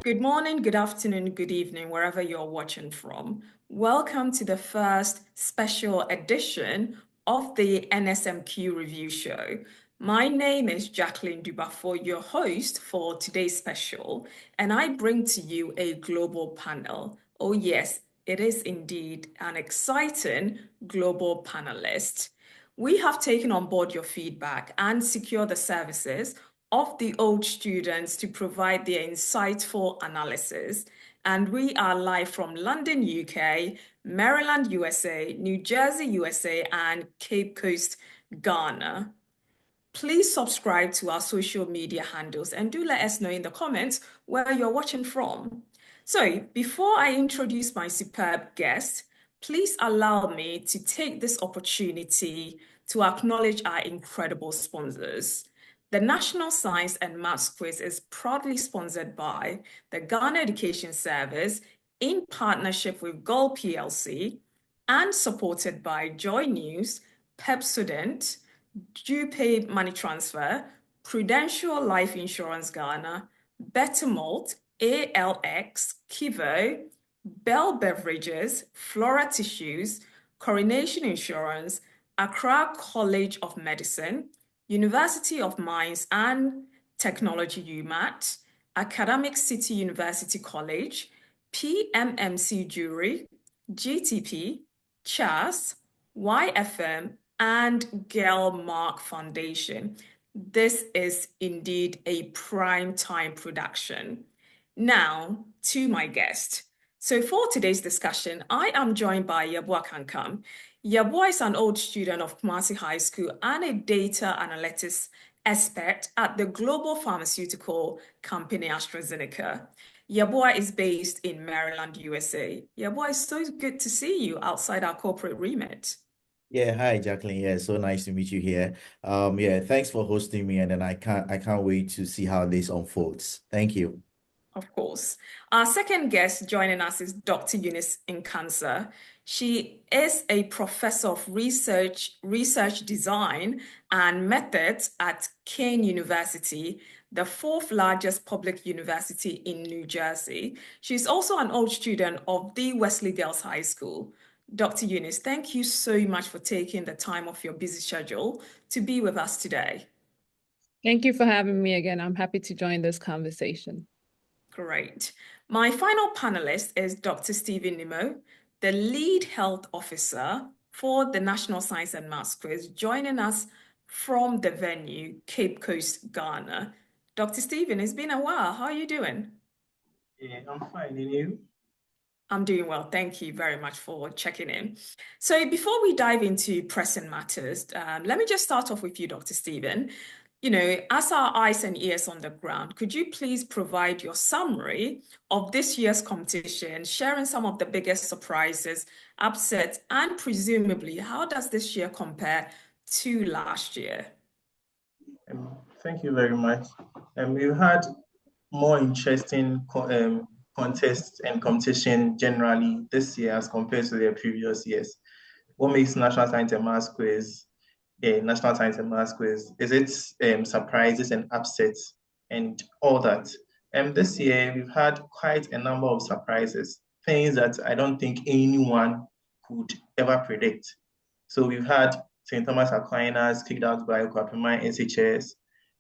Good morning, good afternoon, good evening, wherever you're watching from. Welcome to the first special edition of the NSMQ review show. My name is Jacqueline Du Baffour, your host for today's special, and I bring to you a global panel. Oh yes, it is indeed an exciting global panelist. We have taken on board your feedback and secured the services of the old students to provide their insightful analysis. And we are live from London, UK, Maryland, USA, New Jersey, USA, and Cape Coast, Ghana. Please subscribe to our social media handles and do let us know in the comments where you're watching from. So before I introduce my superb guest, please allow me to take this opportunity to acknowledge our incredible sponsors. The National Science and Maths Quiz is proudly sponsored by the Ghana Education Service in partnership with Gull PLC and supported by Joy News, Pepsodent, DuPay Money Transfer, Prudential Life Insurance Ghana, Bettermalt, ALX, Kivo, Bell Beverages, Flora Tissues, Coronation Insurance, Accra College of Medicine, University of Mines and Technology UMAT, Academic City University College, PMMC Jury, GTP, CHAS, YFM, and Gail Mark Foundation. This is indeed a prime time production. Now, to my guest. So for today's discussion, I am joined by Yeboah Kankam. Yeboah is an old student of Kumasi High School and a data analytics expert at the global pharmaceutical company AstraZeneca. Yeboah is based in Maryland, USA. Yeboah, it's so good to see you outside our corporate remit. Yeah, hi Jacqueline. Yeah, so nice to meet you here. Yeah, thanks for hosting me, and then I can't wait to see how this unfolds. Thank you. Of course. Our second guest joining us is Dr. Eunice Nkansa. She is a professor of research design and methods at Kane University, the fourth largest public university in New Jersey. She's also an old student of the Wesley Girls High School. Dr. Eunice, thank you so much for taking the time off your busy schedule to be with us today. Thank you for having me again. I'm happy to join this conversation. Great. My final panelist is Dr. Stephen Nimo, the lead health officer for the National Science and Maths Quiz, joining us from the venue, Cape Coast, Ghana. Dr. Stephen, it's been a while. How are you doing? Yeah, I'm fine. And you? I'm doing well. Thank you very much for checking in. So before we dive into pressing matters, let me just start off with you, Dr. Stephen. You know, as our eyes and ears on the ground, could you please provide your summary of this year's competition, sharing some of the biggest surprises, upsets, and presumably, how does this year compare to last year? Thank you very much. We've had more interesting contests and competition generally this year as compared to the previous years. What makes National Science and Maths Quiz National Science and Maths Quiz is its surprises and upsets and all that. This year, we've had quite a number of surprises, things that I don't think anyone could ever predict. So we've had St. Thomas Aquinas kicked out by Kwapima SHS,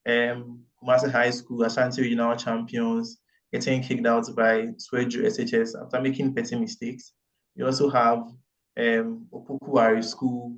Kumasi High School, Ashanti Regional Champions, getting kicked out by Sweju SHS after making petty mistakes. We also have Opokuwari School,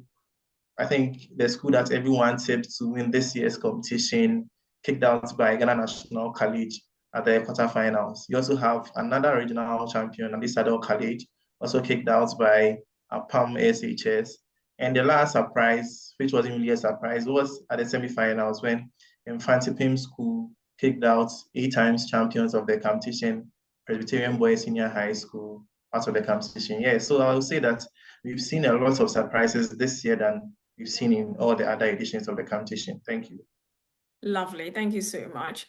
I think the school that everyone tipped to win this year's competition, kicked out by Ghana National College at the quarterfinals. You also have another regional champion, Alisador College, also kicked out by PAM SHS. And the last surprise, which wasn't really a surprise, was at the semifinals when Infante Pim School kicked out 8 times champions of the competition, Presbyterian Boys Senior High School, out of the competition. Yeah, so I would say that we've seen a lot of surprises this year than we've seen in all the other editions of the competition. Thank you. Lovely. Thank you so much.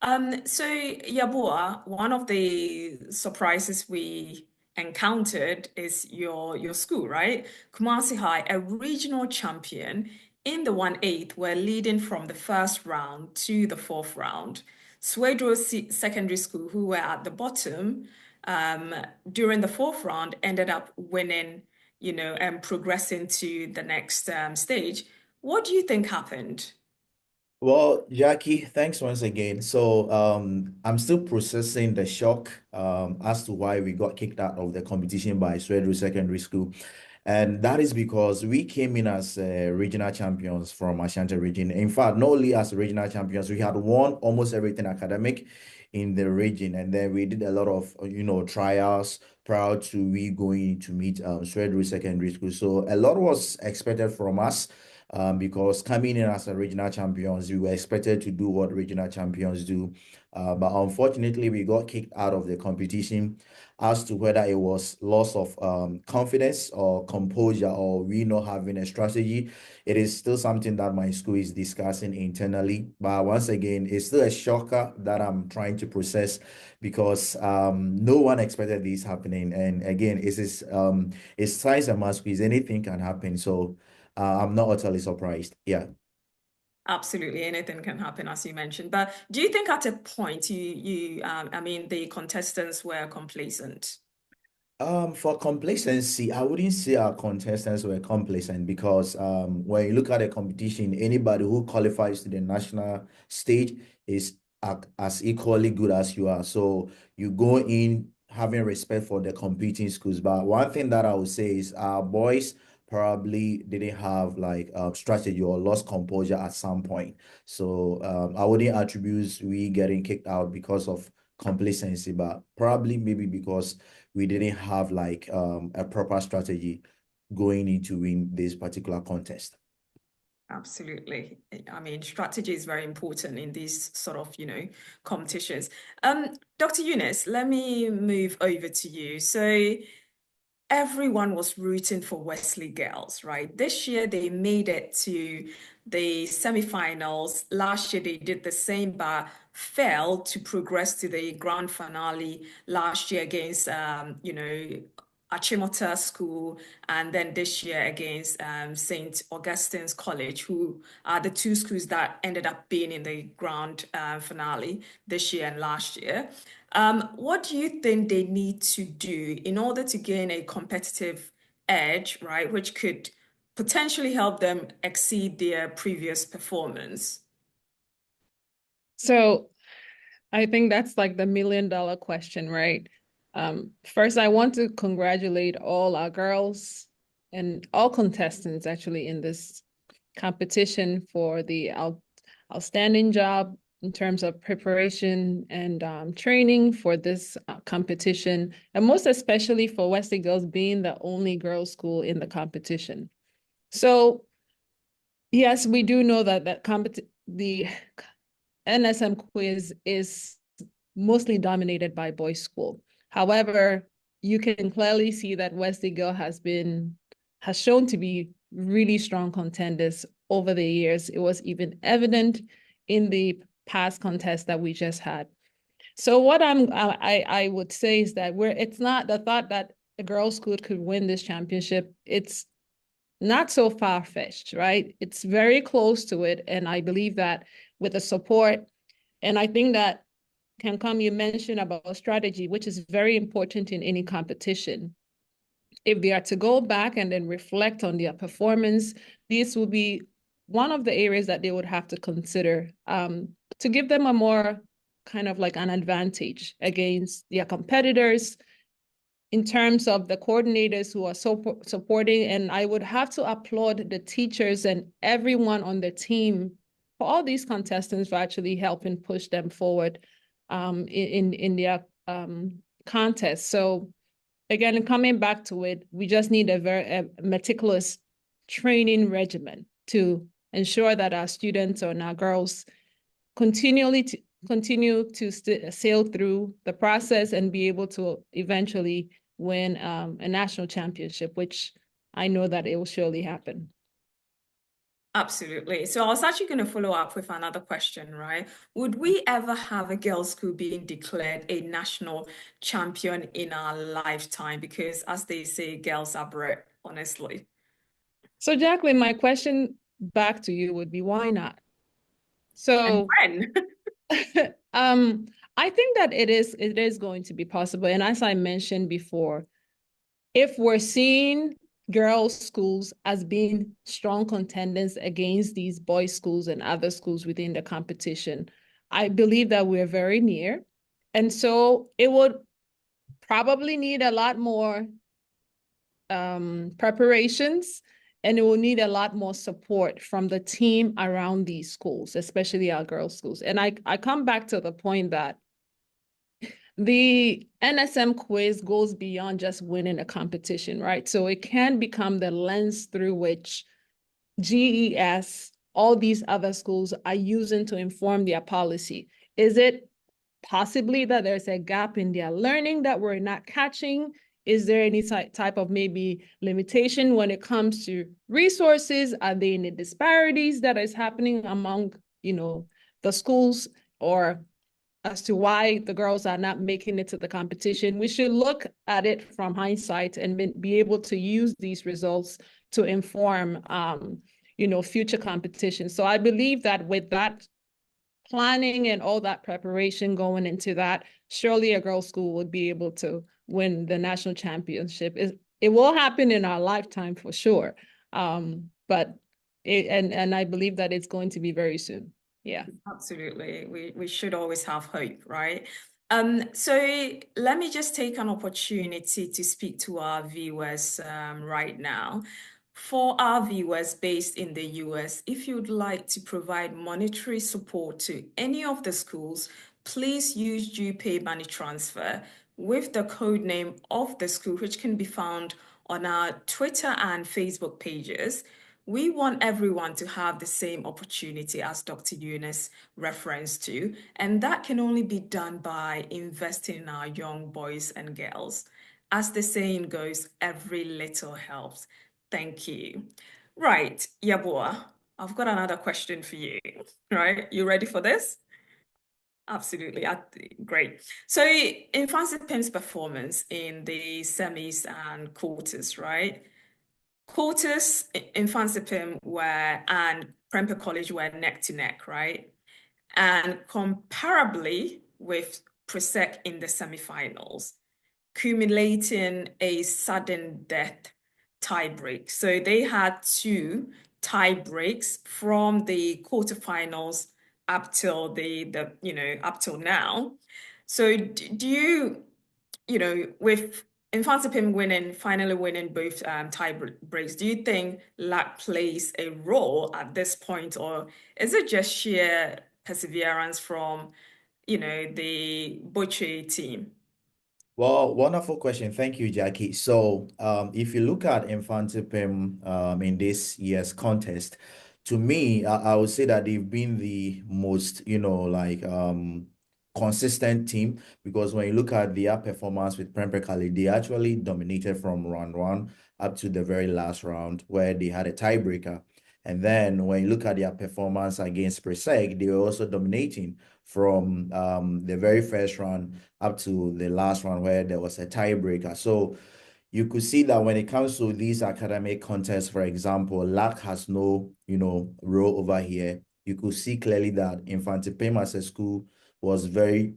So Yeboah, one of the surprises we encountered is your school, right? Kumasi High, a regional champion in the 1/8, were leading from the first round to the fourth round. Swedro Secondary School, who were at the bottom during the fourth round, ended up winning, and progressing to the next stage. What do you think happened? Well, Jackie, thanks once again. So, I'm still processing the shock as to why we got kicked out of the competition by Swedru Secondary School. And that is because we came in as regional champions from Ashanti region. In fact, not only as regional champions, we had won almost everything academic in the region. And then we did a lot of, trials prior to we going to meet Swedru Secondary School. So a lot was expected from us. Because coming in as a regional champions, we were expected to do what regional champions do. But unfortunately, we got kicked out of the competition. As to whether it was loss of confidence or composure or we not having a strategy, it is still something that my school is discussing internally. But once again, it's still a shocker that I'm trying to process because no one expected this happening. And again, it's science and math quiz. Anything can happen. So I'm not utterly surprised. Yeah. Absolutely, anything can happen, as you mentioned. But do you think at a point the contestants were complacent? For complacency, I wouldn't say our contestants were complacent because when you look at the competition, anybody who qualifies to the national stage is as equally good as you are. So you go in having respect for the competing schools. But one thing that I would say is our boys probably didn't have like strategy or lost composure at some point. So I wouldn't attribute we getting kicked out because of complacency, but probably maybe because we didn't have like a proper strategy going into win this particular contest. Absolutely. I mean, strategy is very important in these sort of, competitions. Dr. Eunice, let me move over to you. So everyone was rooting for Wesley Girls, right? This year they made it to the semifinals. Last year they did the same, but failed to progress to the grand finale last year against, Achimota School, and then this year against St. Augustine's College, who are the two schools that ended up being in the grand finale this year and last year. What do you think they need to do in order to gain a competitive edge, right, which could potentially help them exceed their previous performance? So I think that's like the $1 million question, right? First, I want to congratulate all our girls and all contestants actually in this competition for the outstanding job in terms of preparation and training for this competition, and most especially for Wesley Girls being the only girls' school in the competition. So yes, we do know that the NSM quiz is mostly dominated by boys' school. However, you can clearly see that Wesley Girl has shown to be really strong contenders over the years. It was even evident in the past contest that we just had. So what I would say is that it's not the thought that a girls' school could win this championship. It's not so far-fetched, right? It's very close to it. And I believe that with the support, and I think that you mentioned about strategy, which is very important in any competition. If they are to go back and then reflect on their performance, this will be one of the areas that they would have to consider to give them a more kind of like an advantage against their competitors in terms of the coordinators who are supporting. And I would have to applaud the teachers and everyone on the team for all these contestants for actually helping push them forward in their contest. So again, coming back to it, we just need a very meticulous training regimen to ensure that our students and our girls continue to sail through the process and be able to eventually win a national championship, which I know that it will surely happen. Absolutely. So I was actually going to follow up with another question, right? Would we ever have a girls' school being declared a national champion in our lifetime? Because as they say, girls are bred, honestly. So Jacqueline, my question back to you would be, why not? And So when? I think that it is going to be possible. And as I mentioned before, if we're seeing girls' schools as being strong contenders against these boys' schools and other schools within the competition, I believe that we're very near. And so it would probably need a lot more preparations, and it will need a lot more support from the team around these schools, especially our girls' schools. And I come back to the point that the NSM quiz goes beyond just winning a competition, right? So it can become the lens through which GES, all these other schools are using to inform their policy. Is it possibly that there's a gap in their learning that we're not catching? Is there any type of maybe limitation when it comes to resources? Are there any disparities that is happening among, the schools, or as to why the girls are not making it to the competition? We should look at it from hindsight and be able to use these results to inform, future competitions. So I believe that with that planning and all that preparation going into that, surely a girls' school would be able to win the national championship. It will happen in our lifetime for sure. But and I believe that it's going to be very soon. Yeah. Absolutely. We should always have hope, right? So let me just take an opportunity to speak to our viewers right now. For our viewers based in the US, if you'd like to provide monetary support to any of the schools, please use GPay Money Transfer with the code name of the school, which can be found on our Twitter and Facebook pages. We want everyone to have the same opportunity as Dr. Eunice referenced to, and that can only be done by investing in our young boys and girls. As the saying goes, every little helps. Thank you. Right, Yabua, I've got another question for you. Right, you ready for this? Absolutely. Great. So in Francis Pim's performance in the semis and quarters, right? Quarters in Fansipim and Prempeh College were neck to neck, right? And comparably with Presec in the semifinals, accumulating a sudden death tiebreak. So they had two tie breaks from the quarterfinals up till up till now. So do with Infantipim finally winning both tie breaks, do you think luck plays a role at this point, or is it just sheer perseverance from, the Boche team? Well, wonderful question. Thank you, Jackie. So, if you look at Infantipim in this year's contest, to me, I would say that they've been the most, consistent team, because when you look at their performance with Prempeh College, they actually dominated from round one up to the very last round where they had a tiebreaker. And then when you look at their performance against Presec, they were also dominating from the very first round up to the last round where there was a tiebreaker. So you could see that when it comes to these academic contests, for example, luck has no, role over here. You could see clearly that Infantipim as a school was very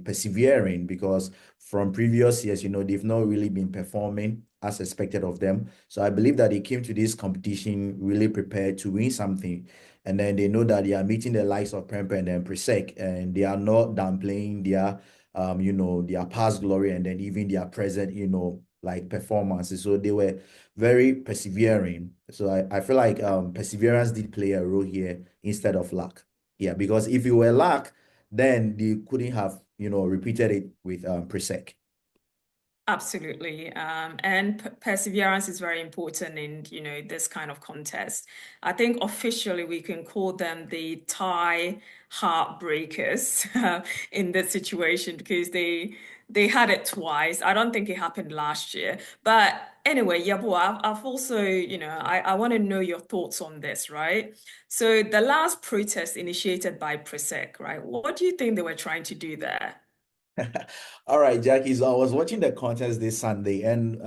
persevering, because from previous years, they've not really been performing as expected of them. So I believe that they came to this competition really prepared to win something. And then they know that they are meeting the likes of Prempeh and then Presec, and they are not downplaying their their past glory and then even their present, performances. So they were very persevering. So I feel like perseverance did play a role here instead of luck. Yeah, because if it were luck, then they couldn't have, repeated it with Presec. Absolutely. And perseverance is very important in, this kind of contest. I think officially we can call them the tie heartbreakers in this situation, because they had it twice. I don't think it happened last year. But anyway, Yabu, I've also, I want to know your thoughts on this, right? So the last protest initiated by Presec, right? What do you think they were trying to do there? All right, Jackie. So I was watching the contest this Sunday, and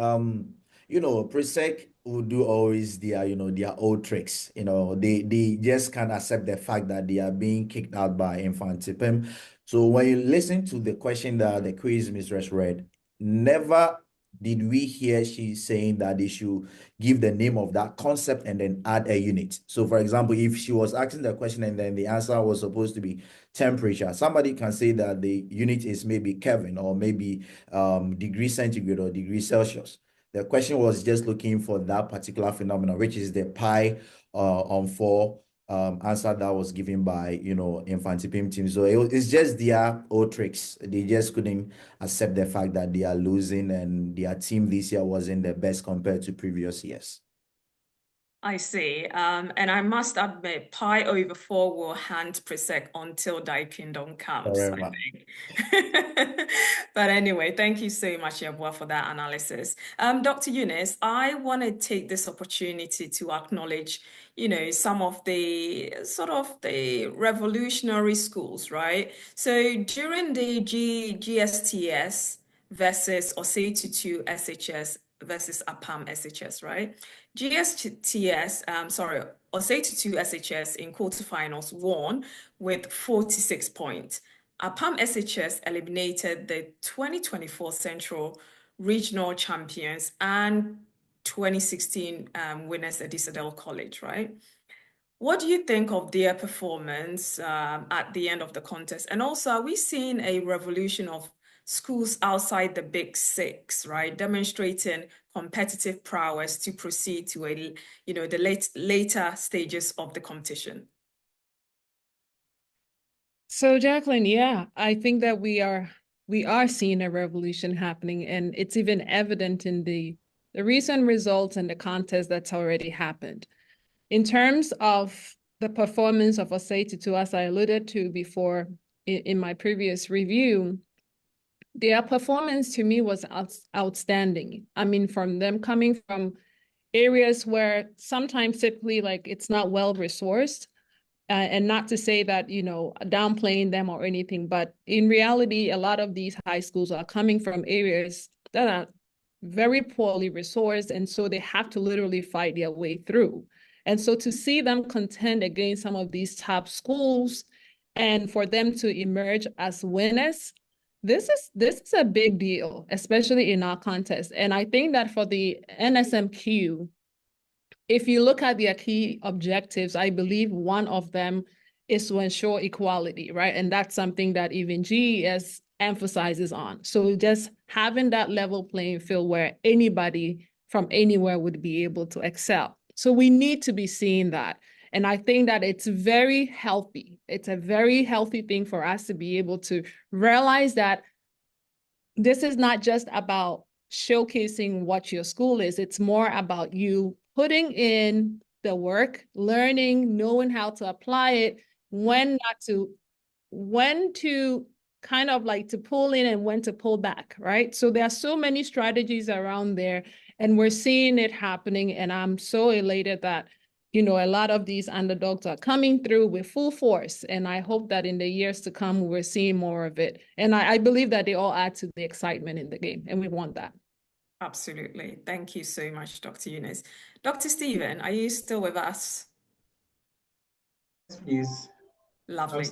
Presec who do always their, their old tricks. They just can't accept the fact that they are being kicked out by Infantipim. So when you listen to the question that the quiz mistress read, never did we hear she saying that they should give the name of that concept and then add a unit. So for example, if she was asking the question and then the answer was supposed to be temperature, somebody can say that the unit is maybe Kelvin or maybe degree centigrade or degree Celsius. The question was just looking for that particular phenomenon, which is the pi on 4 answer that was given by, Infantipim team. So it's just their old tricks. They just couldn't accept the fact that they are losing and their team this year wasn't the best compared to previous years. I see. And I must admit, pi over 4 will hand presec until thy kingdom comes, I Forever. think. But anyway, thank you so much, Yabua, for that analysis. Dr. Eunice, I want to take this opportunity to acknowledge, some of the sort of the revolutionary schools, right? So during the GSTS versus OSETU SHS versus APAM SHS, right? OSETU SHS in quarterfinals won with 46 points. APAM SHS eliminated the 2024 Central Regional Champions and 2016 winners at Isadel College, right? What do you think of their performance at the end of the contest? And also, are we seeing a revolution of schools outside the Big Six, right, demonstrating competitive prowess to proceed to the later stages of the competition? So Jacqueline, yeah, I think that we are seeing a revolution happening, and it's even evident in the recent results and the contest that's already happened. In terms of the performance of OSETU, as I alluded to before in my previous review, their performance to me was outstanding. I mean, from them coming from areas where sometimes typically like it's not well resourced, and not to say that, downplaying them or anything, but in reality, a lot of these high schools are coming from areas that are very poorly resourced, and so they have to literally fight their way through. And so to see them contend against some of these top schools and for them to emerge as winners, this is a big deal, especially in our contest. And I think that for the NSMQ, if you look at their key objectives, I believe one of them is to ensure equality, right? And that's something that even GES emphasizes on. So just having that level playing field where anybody from anywhere would be able to excel. So we need to be seeing that. And I think that it's very healthy. It's a very healthy thing for us to be able to realize that this is not just about showcasing what your school is. It's more about you putting in the work, learning, knowing how to apply it, when to kind of like to pull in and when to pull back, right? So there are so many strategies around there, and we're seeing it happening. And I'm so elated that, a lot of these underdogs are coming through with full force. And I hope that in the years to come, we're seeing more of it. And I believe that they all add to the excitement in the game, and we want that. Absolutely. Thank you so much, Dr. Eunice. Dr. Stephen, are you still with us? Yes, please. Lovely.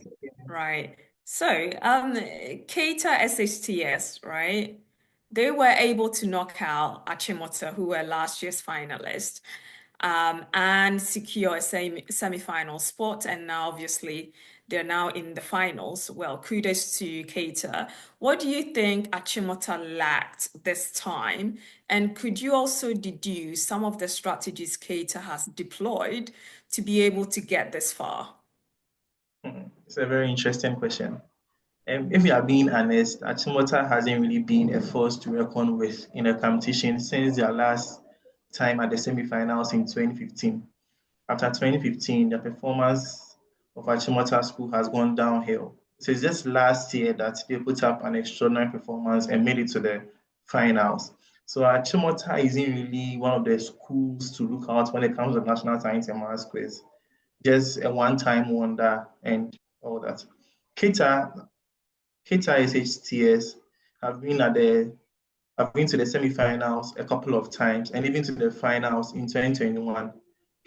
Right. So, Keita SHTS, right? They were able to knock out Achimota, who were last year's finalists, and secure a semi-final spot. And now, obviously, they're now in the finals. Well, kudos to Keita. What do you think Achimota lacked this time? And could you also deduce some of the strategies Keita has deployed to be able to get this far? It's a very interesting question. If we are being honest, Achimota hasn't really been a force to reckon with in a competition since their last time at the semi-finals in 2015. After 2015, the performance of Achimota School has gone downhill. So it's just last year that they put up an extraordinary performance and made it to the finals. So Achimota isn't really one of the schools to look out when it comes to national science and maths quiz. Just a one-time wonder and all that. Keita SHTS have been at the I've been to the semi-finals a couple of times, and even to the finals in 2021.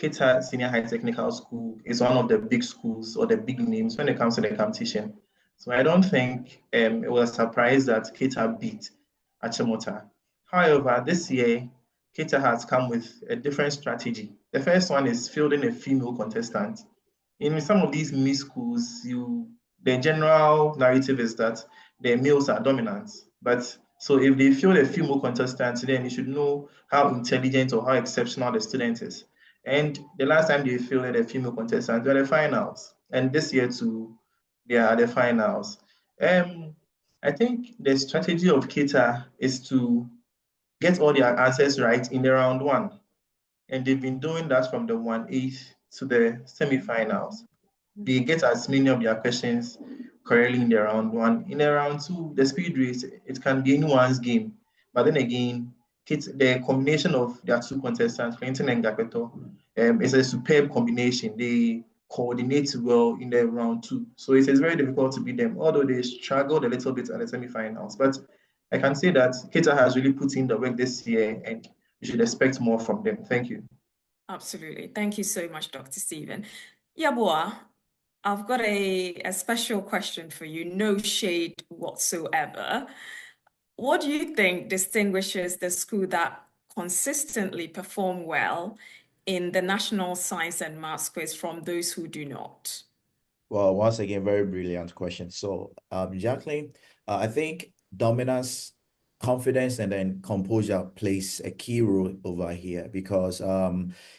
Kita Senior High Technical School is one of the big schools or the big names when it comes to the competition. So I don't think it was a surprise that Kita beat Achimota. However, this year, Kita has come with a different strategy. The first one is fielding a female contestant. In some of these mid schools, the general narrative is that the males are dominant. But so if they field a female contestant, then you should know how intelligent or how exceptional the student is. And the last time they fielded a female contestant, they were the finals. And this year too, they are the finals. I think the strategy of Kita is to get all their answers right in the round one. And they've been doing that from the 1/8 to the semi-finals. They get as many of their questions correctly in the round one. In the round two, the speed race, it can be anyone's game. But then again, the combination of their two contestants, Clinton and Gapeto, is a superb combination. They coordinate well in the round two. So it is very difficult to beat them, although they struggled a little bit at the semi-finals. But I can say that Kita has really put in the work this year, and you should expect more from them. Thank you. Absolutely. Thank you so much, Dr. Stephen. Yabua, I've got a special question for you, no shade whatsoever. What do you think distinguishes the school that consistently perform well in the National Science and Maths quiz from those who do not? Well, once again, very brilliant question. So, Jacqueline, I think dominance, confidence, and then composure plays a key role over here because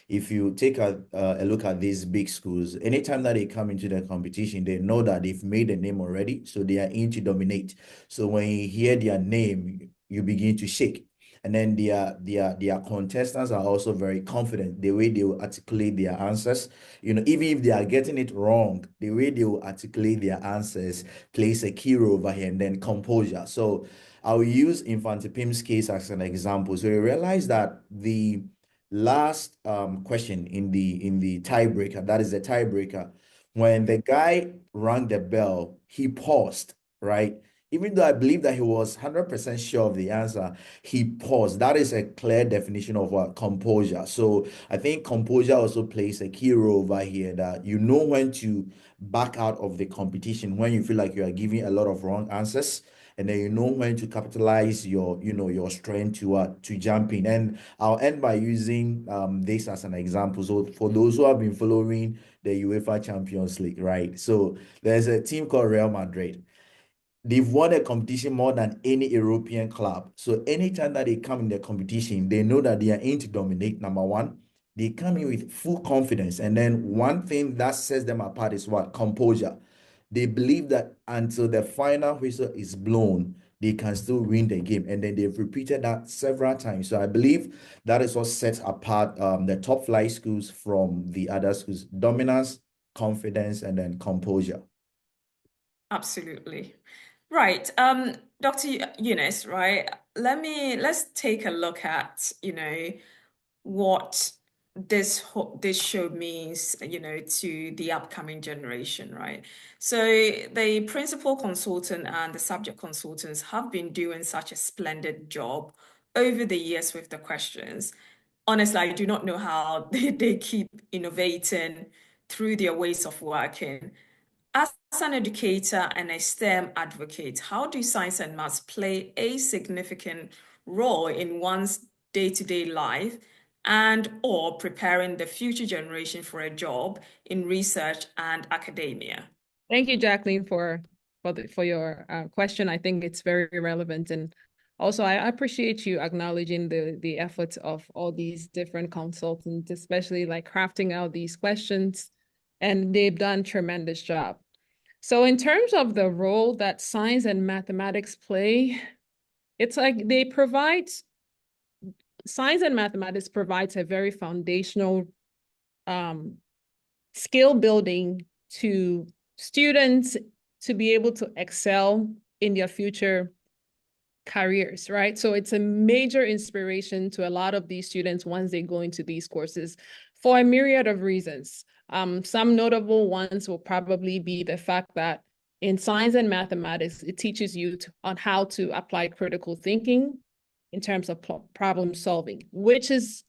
if you take a look at these big schools, anytime that they come into the competition, they know that they've made a name already, so they are in to dominate. So when you hear their name, you begin to shake. And then their contestants are also very confident the way they will articulate their answers. Even if they are getting it wrong, the way they will articulate their answers plays a key role over here. And then composure. So I'll use Infante Pim's case as an example. So you realize that the last question in the tiebreaker, that is the tiebreaker, when the guy rang the bell, he paused, right? Even though I believe that he was 100% sure of the answer, he paused. That is a clear definition of what composure. So I think composure also plays a key role over here, that you know when to back out of the competition when you feel like you are giving a lot of wrong answers, and then you know when to capitalize your strength to jump in. And I'll end by using this as an example. So for those who have been following the UEFA Champions League, right? So there's a team called Real Madrid. They've won a competition more than any European club. So anytime that they come in the competition, they know that they are in to dominate. Number one, they come in with full confidence. And then one thing that sets them apart is what? Composure. They believe that until the final whistle is blown, they can still win the game. And then they've repeated that several times. So I believe that is what sets apart the top flight schools from the other schools: dominance, confidence, and then composure. Absolutely. Right. Dr. Eunice, right? Let's take a look at, what this show means, to the upcoming generation, right? So the principal consultant and the subject consultants have been doing such a splendid job over the years with the questions. Honestly, I do not know how they keep innovating through their ways of working. As an educator and a STEM advocate, how do science and maths play a significant role in one's day-to-day life and or preparing the future generation for a job in research and academia? Thank you, Jacqueline, for your question. I think it's very relevant, and also I appreciate you acknowledging the efforts of all these different consultants, especially like crafting out these questions, and they've done a tremendous job. So in terms of the role that science and mathematics play, it's like science and mathematics provides a very foundational skill building to students to be able to excel in their future careers, right? So it's a major inspiration to a lot of these students once they go into these courses for a myriad of reasons. Some notable ones will probably be the fact that in science and mathematics, it teaches you on how to apply critical thinking in terms of problem solving, which is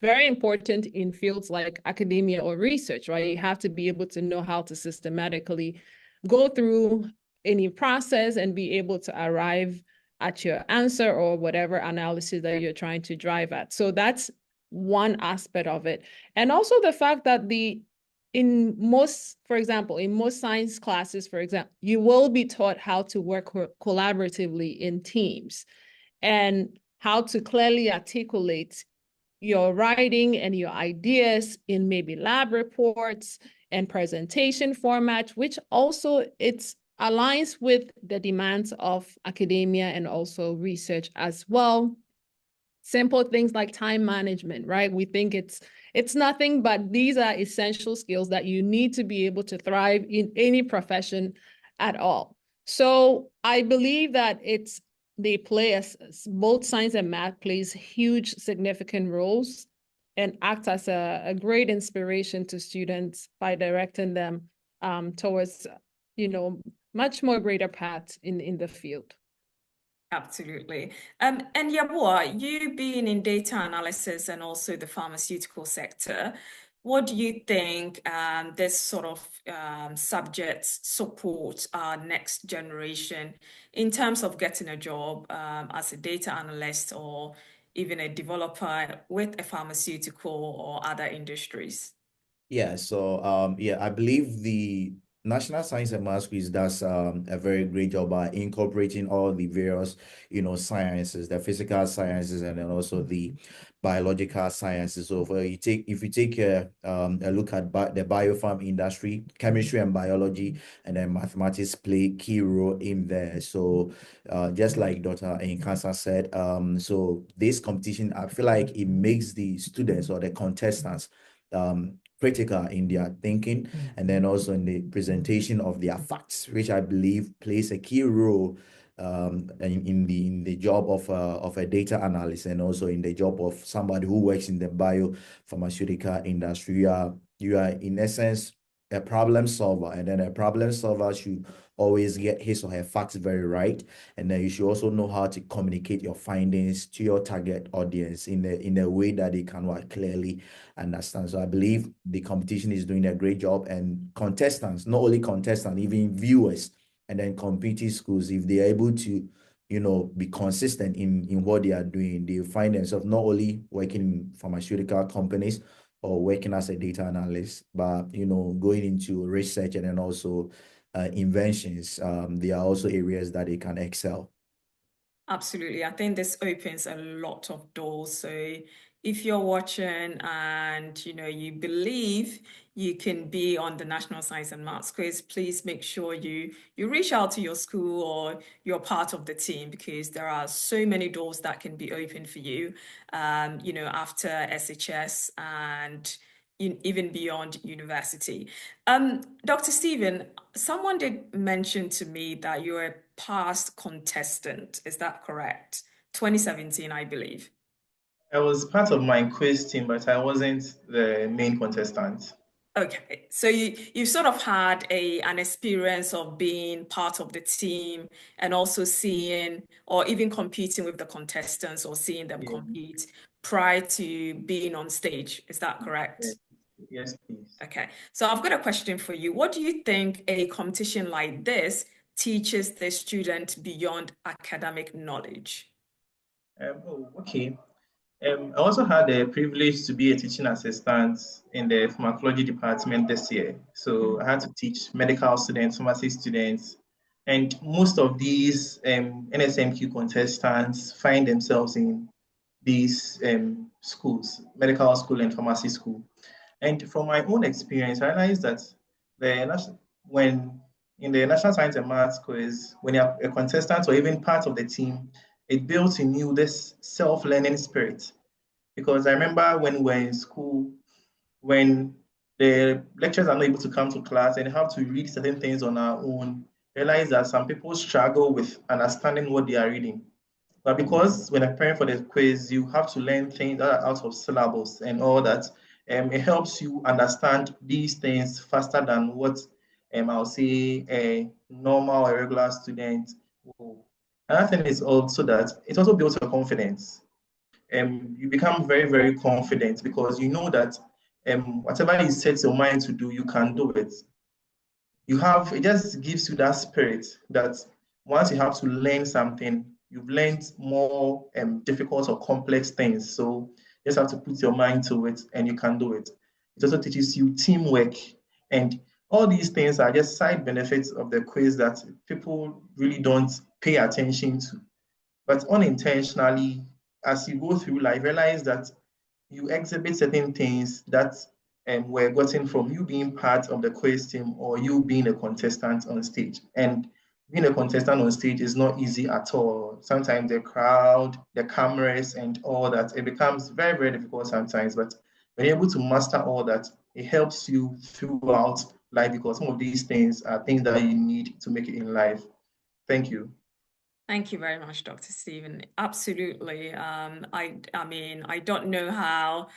very important in fields like academia or research, right? You have to be able to know how to systematically go through any process and be able to arrive at your answer or whatever analysis that you're trying to drive at. So that's one aspect of it. And also the fact that for example, in most science classes, for example, you will be taught how to work collaboratively in teams and how to clearly articulate your writing and your ideas in maybe lab reports and presentation formats, which also it aligns with the demands of academia and also research as well. Simple things like time management, right? We think it's nothing, but these are essential skills that you need to be able to thrive in any profession at all. So I believe that they play both science and math plays huge significant roles and act as a great inspiration to students by directing them towards, much more greater paths in the field. Absolutely. And Yabua, you being in data analysis and also the pharmaceutical sector, what do you think this sort of subjects support our next generation in terms of getting a job as a data analyst or even a developer with a pharmaceutical or other industries? Yeah, so I believe the National Science and Maths Quiz does a very great job by incorporating all the various, sciences, the physical sciences, and then also the biological sciences. So if you take a look at the biopharm industry, chemistry and biology, and then mathematics play key role in there. So just like Dr. Inkansa said, so this competition, I feel like it makes the students or the contestants critical in their thinking and then also in the presentation of their facts, which I believe plays a key role in the job of a data analyst and also in the job of somebody who works in the biopharmaceutical industry. You are in essence a problem solver, and then a problem solver should always get his or her facts very right, and then you should also know how to communicate your findings to your target audience in a way that they can clearly understand. So I believe the competition is doing a great job, and contestants, not only contestants, even viewers and then competing schools, if they're able to be consistent in what they are doing, they find themselves not only working in pharmaceutical companies or working as a data analyst, but going into research and then also inventions. There are also areas that they can excel. Absolutely. I think this opens a lot of doors. So if you're watching and you believe you can be on the National Science and Maths Quiz, please make sure you reach out to your school or you're part of the team, because there are so many doors that can be open for you, after SHS and even beyond university. Dr. Stephen, someone did mention to me that you're a past contestant. Is that correct? 2017, I believe. I was part of my quiz team, but I wasn't the main contestant. Okay, so you've sort of had an experience of being part of the team and also seeing or even competing with the contestants or seeing them compete prior to being on stage. Is that correct? Yes, please. Okay, so I've got a question for you. What do you think a competition like this teaches the student beyond academic knowledge? Okay. I also had the privilege to be a teaching assistant in the pharmacology department this year. So I had to teach medical students, pharmacy students, and most of these NSMQ contestants find themselves in these schools, medical school and pharmacy school. And from my own experience, I realized that when in the National Science and Maths Quiz, when you're a contestant or even part of the team, it builds in you this self-learning spirit. Because I remember when we're in school, when the lecturers are not able to come to class and have to read certain things on our own, realize that some people struggle with understanding what they are reading. But because when preparing for the quiz, you have to learn things that are out of syllabus and all that, it helps you understand these things faster than what I'll say a normal or regular student will Another thing is also that it also builds your confidence. You become very, very confident because you know that whatever you set your mind to do, you can do it. It just gives you that spirit that once you have to learn something, you've learned more difficult or complex things. So you just have to put your mind to it and you can do it. It also teaches you teamwork. And all these things are just side benefits of the quiz that people really don't pay attention to. But unintentionally, as you go through life, realize that you exhibit certain things that were gotten from you being part of the quiz team or you being a contestant on stage. And being a contestant on stage is not easy at all. Sometimes the crowd, the cameras, and all that, it becomes very, very difficult sometimes. But when you're able to master all that, it helps you throughout life because some of these things are things that you need to make it in life. Thank you. Thank you very much, Dr. Stephen. Absolutely. I mean, I don't know how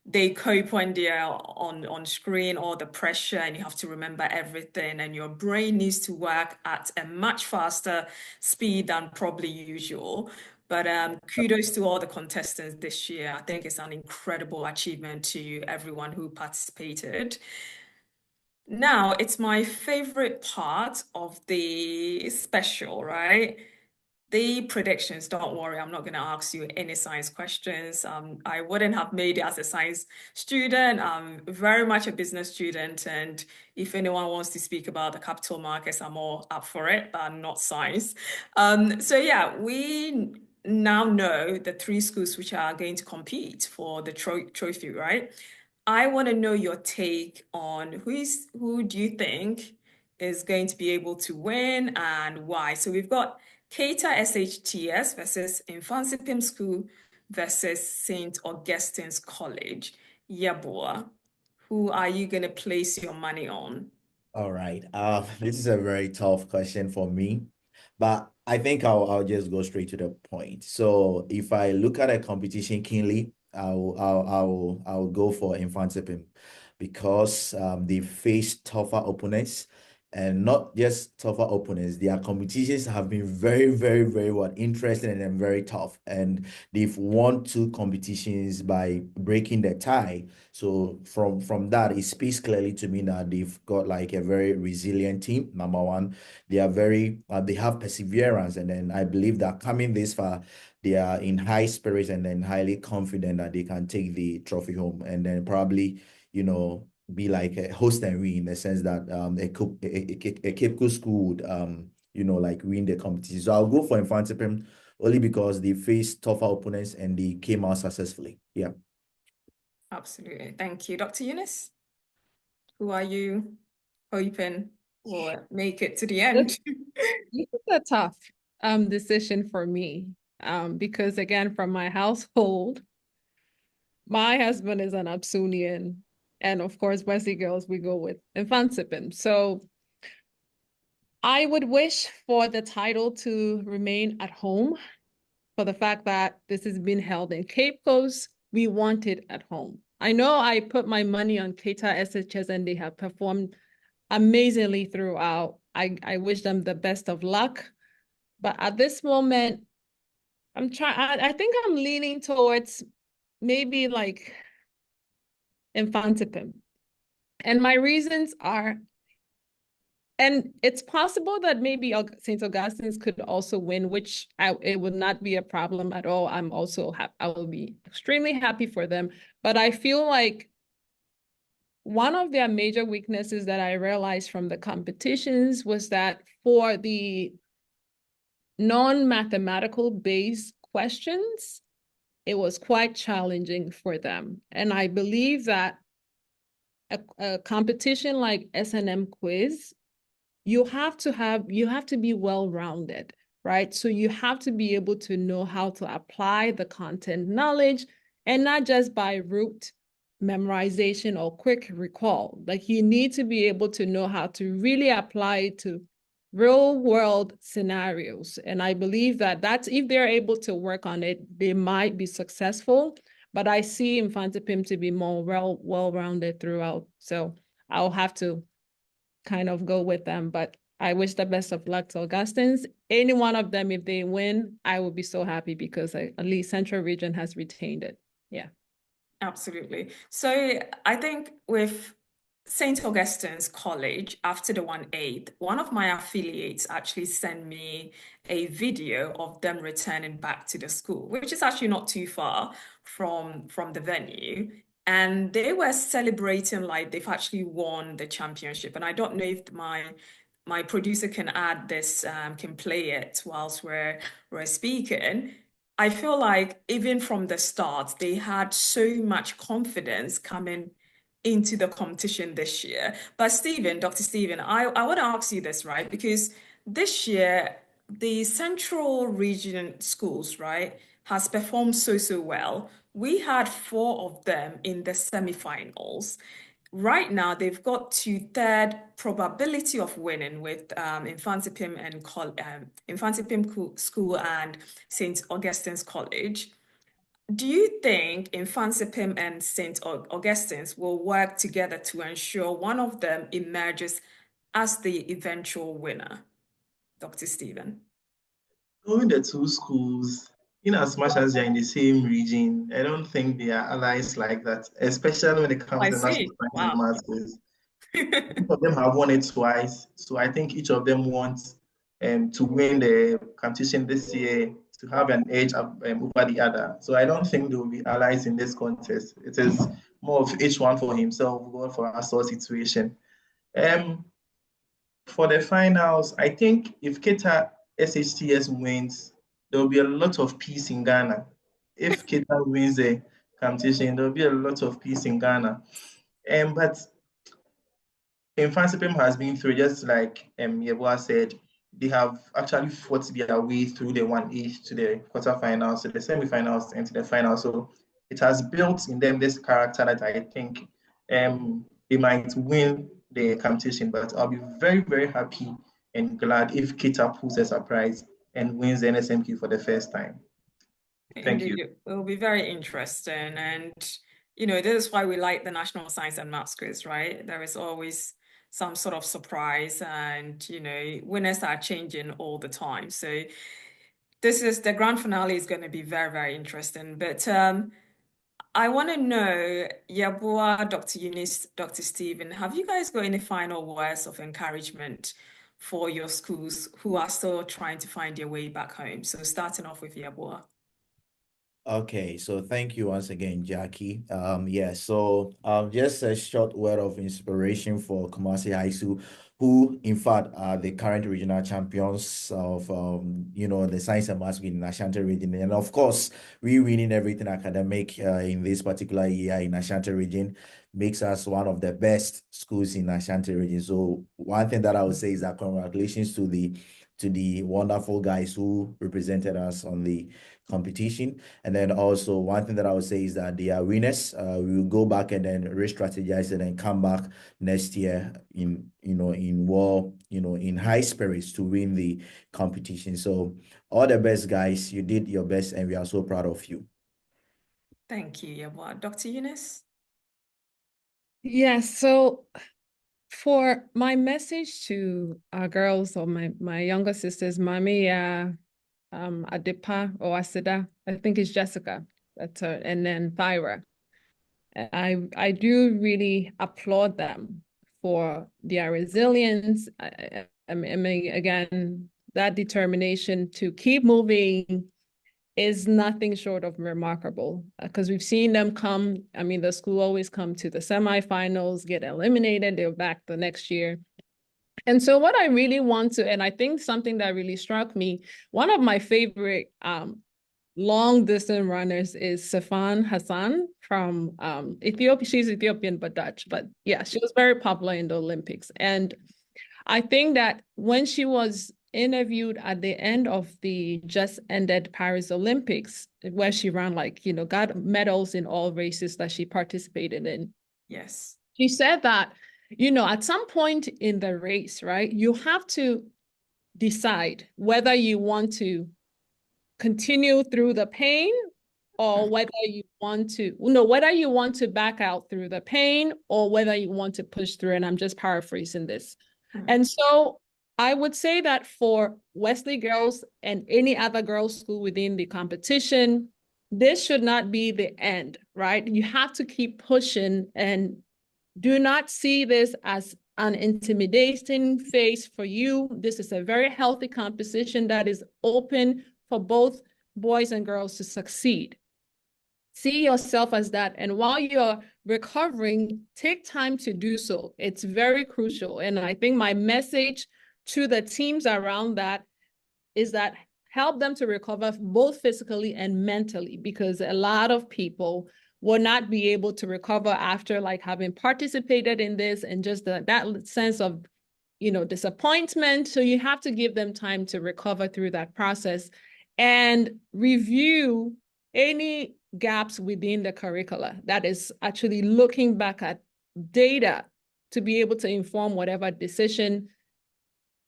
they cope when they're on screen, or the pressure, and you have to remember everything, and your brain needs to work at a much faster speed than probably usual. But kudos to all the contestants this year. I think it's an incredible achievement to everyone who participated. Now, it's my favorite part of the special, right? The predictions. Don't worry, I'm not going to ask you any science questions. I wouldn't have made it as a science student. I'm very much a business student, and if anyone wants to speak about the capital markets, I'm all up for it, but not science. So yeah, we now know the three schools which are going to compete for the trophy, right? I want to know your take on who do you think is going to be able to win and why. So we've got Cater SHTS versus Infansipim School versus St. Augustine's College. Yabua, who are you going to place your money on? All right. This is a very tough question for me, but I think I'll just go straight to the point. So if I look at a competition keenly, I'll go for Infantsipim because they face tougher opponents, and not just tougher opponents. Their competitions have been very, very, very interesting and then very tough. And they've won two competitions by breaking the tie. So from that, it speaks clearly to me that they've got like a very resilient team. Number one, they are they have perseverance, and then I believe that coming this far, they are in high spirits and then highly confident that they can take the trophy home, and then probably, be like a host and win in the sense that a Cape Coast school would like win the competition. So I'll go for Infantsipim only because they faced tougher opponents and they came out successfully. Yeah. Absolutely. Thank you. Dr. Eunice, who are you hoping will make it to the end? This is a tough decision for me because again, from my household, my husband is an Absunian, and of course, Wesley girls, we go with Infansipim. So I would wish for the title to remain at home for the fact that this has been held in Cape Coast. We want it at home. I know I put my money on Cater SHS and they have performed amazingly throughout. I wish them the best of luck. But at this moment, I think I'm leaning towards maybe like Infantsipim. And my reasons are, and it's possible that maybe St. Augustine's could also win, which it would not be a problem at all. I will be extremely happy for them. But I feel like one of their major weaknesses that I realized from the competitions was that for the non-mathematical based questions, it was quite challenging for them. And I believe that a competition like S&M quiz, you have to be well-rounded, right? So you have to be able to know how to apply the content knowledge, and not just by rote memorization or quick recall. Like you need to be able to know how to really apply it to real world scenarios. And I believe that if they're able to work on it, they might be successful. But I see Infantsipim to be more well-rounded throughout. So I'll have to kind of go with them. But I wish the best of luck to Augustins. Any one of them, if they win, I will be so happy because at least Central Region has retained it. Yeah. Absolutely. So I think with St. Augustine's College, after the 1/8, one of my affiliates actually sent me a video of them returning back to the school, which is actually not too far from the venue. And they were celebrating like they've actually won the championship. And I don't know if my producer can add this, can play it whilst we're speaking. I feel like even from the start, they had so much confidence coming into the competition this year. But Stephen, Dr. Stephen, I want to ask you this, right? Because this year, the Central Region schools, right, has performed so well. We had 4 of them in the semifinals. Right now, they've got to third probability of winning with Infantipim and Infantipim School and St. Augustine's College. Do you think Infantipim and St. Augustine's will work together to ensure one of them emerges as the eventual winner? Dr. Stephen. Knowing the two schools, in as much as they're in the same region, I don't think they are allies like that, especially when it comes I to national see. science and Wow. maths quiz. Each of them have won it twice, so I think each of them wants to win the competition this year to have an edge over the other. So I don't think they will be allies in this contest. It is more of each one for himself, going for a sore situation. For the finals, I think if Keta SHTS wins, there will be a lot of peace in Ghana. If Keta wins the competition, there will be a lot of peace in Ghana. But Infantipim has been through, just like Yeboah said, they have actually fought their way through the 1/8 to the quarterfinals, to the semifinals, and to the final. So it has built in them this character that I think they might win the competition. But I'll be very, very happy and glad if Kita pulls a surprise and wins the NSMQ for the first time. Thank you. Indeed, it will be very interesting. And, this is why we like the National Science and Maths quiz, right? There is always some sort of surprise and, winners are changing all the time. So the grand finale is going to be very, very interesting. But I want to know, Yeboah, Dr. Eunice, Dr. Stephen, have you guys got any final words of encouragement for your schools who are still trying to find their way back home? So starting off with Yeboah. Okay, so thank you once again, Jackie. So just a short word of inspiration for Kumasi High School, who in fact are the current regional champions of the science and maths in Ashanti region. And of course, we winning everything academic in this particular year in Ashanti region makes us one of the best schools in Ashanti region. So one thing that I would say is that congratulations to the wonderful guys who represented us on the competition. And then also one thing that I would say is that they are winners. We will go back and then re-strategize and then come back next year in high spirits to win the competition. So all the best, guys. You did your best and we are so proud of you. Thank you, Yeboah. Dr. Eunice? Yes, so for my message to our girls or my younger sisters, Mami, Adepa or Asida, I think it's Jessica, that's her, and then Thyra. I do really applaud them for their resilience. I mean, again, that determination to keep moving is nothing short of remarkable because we've seen them come. I mean, the school always come to the semifinals, get eliminated, they're back the next year. And so what I really want to, and I think something that really struck me, one of my favorite long distance runners is Safan Hassan from Ethiopia. She's Ethiopian, but Dutch. But yeah, she was very popular in the Olympics. And I think that when she was interviewed at the end of the just ended Paris Olympics, where she ran got medals in all races that she participated in. Yes. She said that, at some point in the race, right, you have to decide whether you want to continue through the pain or whether you want to back out through the pain or whether you want to push through. And I'm just paraphrasing this. And so I would say that for Wesley girls and any other girls' school within the competition, this should not be the end, right? You have to keep pushing and do not see this as an intimidating phase for you. This is a very healthy competition that is open for both boys and girls to succeed. See yourself as that. And while you're recovering, take time to do so. It's very crucial. And I think my message to the teams around that is that help them to recover both physically and mentally, because a lot of people will not be able to recover after like having participated in this and just that sense of, disappointment. So you have to give them time to recover through that process and review any gaps within the curricula. That is actually looking back at data to be able to inform whatever decision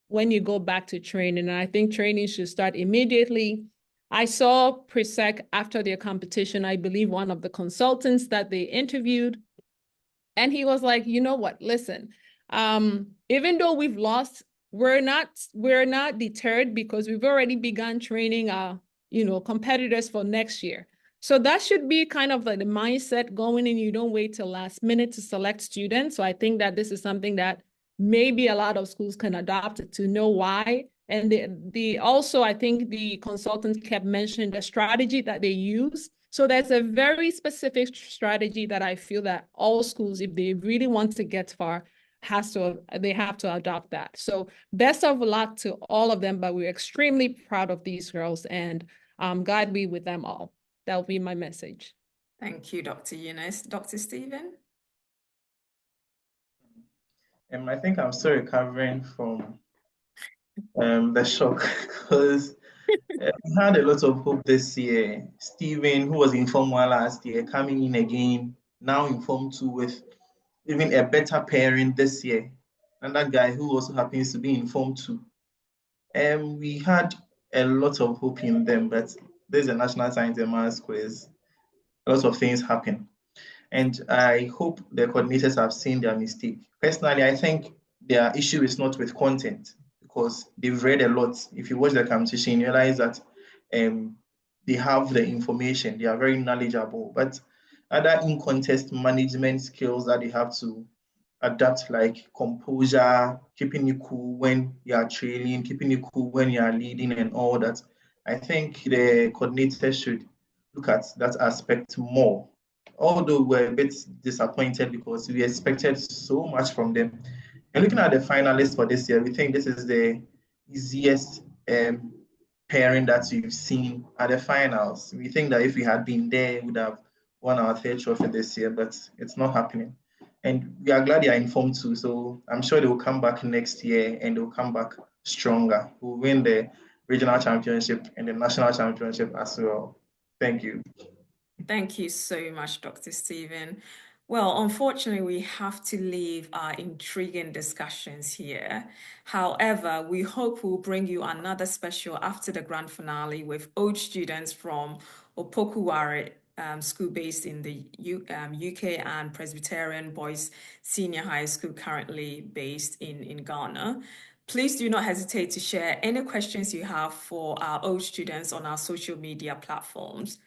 when you go back to training. And I think training should start immediately. I saw Presec after their competition, I believe one of the consultants that they interviewed, and he was like, you know what, listen, even though we've lost, we're not deterred because we've already begun training our, competitors for next year. So that should be kind of like the mindset going in. You don't wait till last minute to select students. So I think that this is something that maybe a lot of schools can adopt to know why. And the also, I think the consultant kept mentioning the strategy that they use. So there's a very specific strategy that I feel that all schools, if they really want to get far, they have to adopt that. So best of luck to all of them, but we're extremely proud of these girls, and God be with them all. That'll be my message. Thank you, Dr. Eunice. Dr. Stephen? I think I'm still recovering from the shock because we had a lot of hope this year. Stephen, who was in Form 1 last year, coming in again, now in Form 2 with even a better pairing this year. And that guy who also happens to be in Form 2. We had a lot of hope in them, but there's a National Science and Maths quiz. A lot of things happen. And I hope the coordinators have seen their mistake. Personally, I think their issue is not with content because they've read a lot. If you watch the competition, you realize that they have the information, they are very knowledgeable, but other in-contest management skills that they have to adapt, like composure, keeping you cool when you are trailing, keeping you cool when you are leading and all that. I think the coordinators should look at that aspect more. Although we're a bit disappointed because we expected so much from them. And looking at the finalists for this year, we think this is the easiest pairing that we've seen at the finals. We think that if we had been there, we would have won our third trophy this year, but it's not happening. And we are glad they are in Form 2, so I'm sure they will come back next year and they'll come back stronger. We'll win the regional championship and the national championship as well. Thank you. Thank you so much, Dr. Stephen. Well, unfortunately, we have to leave our intriguing discussions here. However, we hope we'll bring you another special after the grand finale with old students from Opokuwari School based in the UK and Presbyterian Boys Senior High School currently based in Ghana. Please do not hesitate to share any questions you have for our old students on our social media platforms.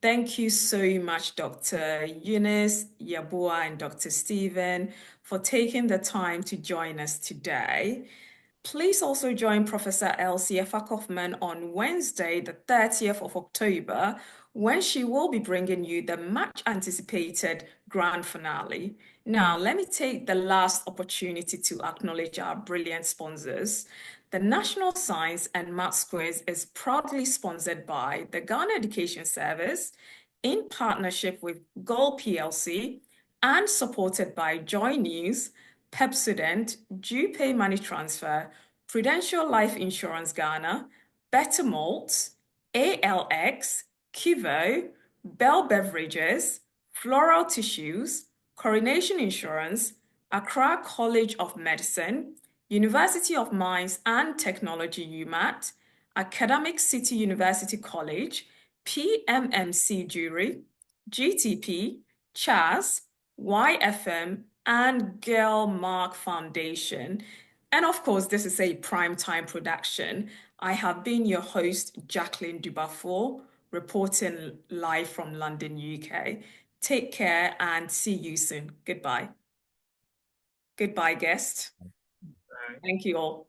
Thank you so much, Dr. Eunice, Yabua, and Dr. Stephen, for taking the time to join us today. Please also join Professor Elsie Kaufman on Wednesday, the 30th of October, when she will be bringing you the much-anticipated grand finale. Now, let me take the last opportunity to acknowledge our brilliant sponsors. The National Science and Maths Quiz is proudly sponsored by the Ghana Education Service in partnership with Gold PLC and supported by Joy News, Pepsodent, Pay Money Transfer, Prudential Life Insurance Ghana, Better Malts, ALX, Kivo, Bell Beverages, Floral Tissues, Coronation Insurance, Accra College of Medicine, University of Mines and Technology UMAT, Academic City University College, PMMC Jury, GTP, CHAS, YFM, and Girl Mark Foundation. And of course, this is a Primetime production. I have been your host, Jacqueline Du Baffour, reporting live from London, UK. Take care and see you soon. Goodbye. Goodbye, guest. Bye. Thank you all.